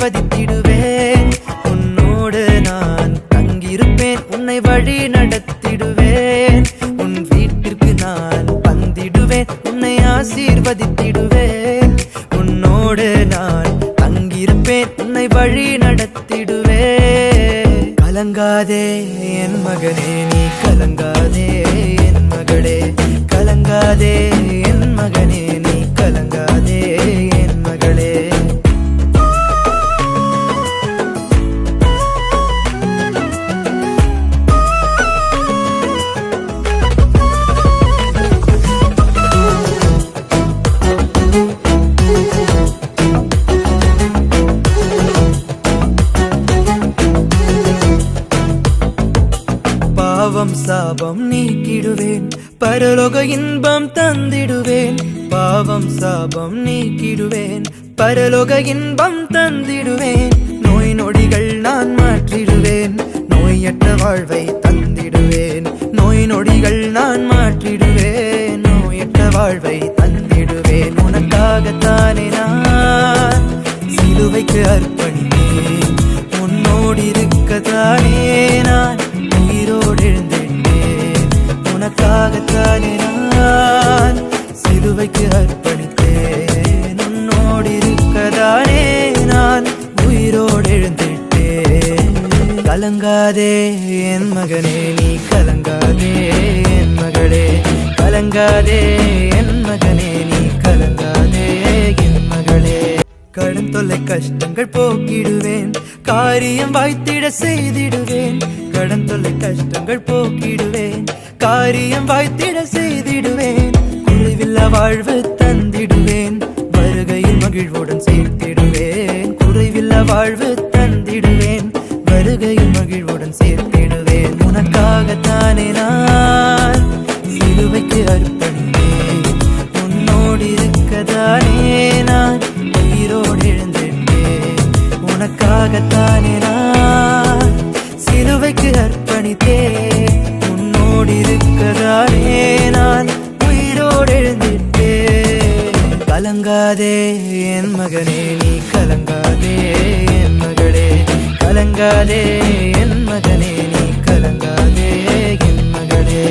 ஆசீர்வதித்திடுவேன். உன்னோடு நான் தங்கியிருப்பேன், உன்னை வழி நடத்திடுவேன். உன் வீட்டிற்கு நான் வந்திடுவேன், உன்னை ஆசீர்வதித்திடுவேன். உன்னோடு நான் தங்கியிருப்பேன், உன்னை வழி நடத்திடுவேன். கலங்காதே என் மகனே, நீ கலங்காதே என் மகளே. கலங்காதே என் மகனே, நீ கலங்காதே என் மகளே. பாவம் சாபம் நீக்கிடுவேன், பரலோக இன்பம் தந்திடுவேன். பாவம் சாபம் நீக்கிடுவேன், பரலோக இன்பம் தந்திடுவேன். நோய் நொடிகள் நான் மாற்றிடுவேன், நோயற்ற வாழ்வை தந்திடுவேன். நோய் நொடிகள் நான் மாற்றிடுவேன், நோயற்ற வாழ்வை தந்திடுவேன். உனக்காகத்தானே நான் சிலுவைக்கு அர்ப்பணித்தேன், உன்னோடு இருக்கத்தானே நான் உயிரோடு எழுந்திட்டேன். உனக்காகத்தானே நான் சிலுவைக்கு அர்ப்பணித்தேன், உன்னோடு இருக்கதானே நான் உயிரோடு எழுந்திட்டேன். கலங்காதே என் மகனே, நீ கலங்காதே என் மகளே. கலங்காதே என் மகனே, நீ கலங்காதே என் மகளே. கடன் தொல்லை கஷ்டங்கள் போக்கிடுவேன், காரியம் வாய்த்திட செய்திடுவேன். கடன் தொல்லை கஷ்டங்கள் போக்கிடுவேன், காரியம் வாய்த்திட செய்திடுவேன். குறைவில்லா வாழ்வு தந்திடுவேன், வருகையில் மகிழ்வுடன் சேர்த்திடுவேன். குறைவில்லா வாழ்வு தந்திடுவேன், வருகையில் மகிழ்வுடன் சேர்த்திடுவேன். உனக்காகத்தானே நான் சிலுவைக்கு அர்ப்பணித்தேன், உன்னோடு இருக்கதானே நான் உயிரோடு எழுந்திட்டேன். உனக்காகத்தானே நான் சிலுவைக்கு அர்ப்பணித்தேன், உன்னோடு இருக்கதானே நான் உயிரோடு எழுந்திட்டேன். கலங்காதே என் மகனே, நீ கலங்காதே என் மகளே. கலங்காதே என் மகனே, நீ கலங்காதே என் மகளே.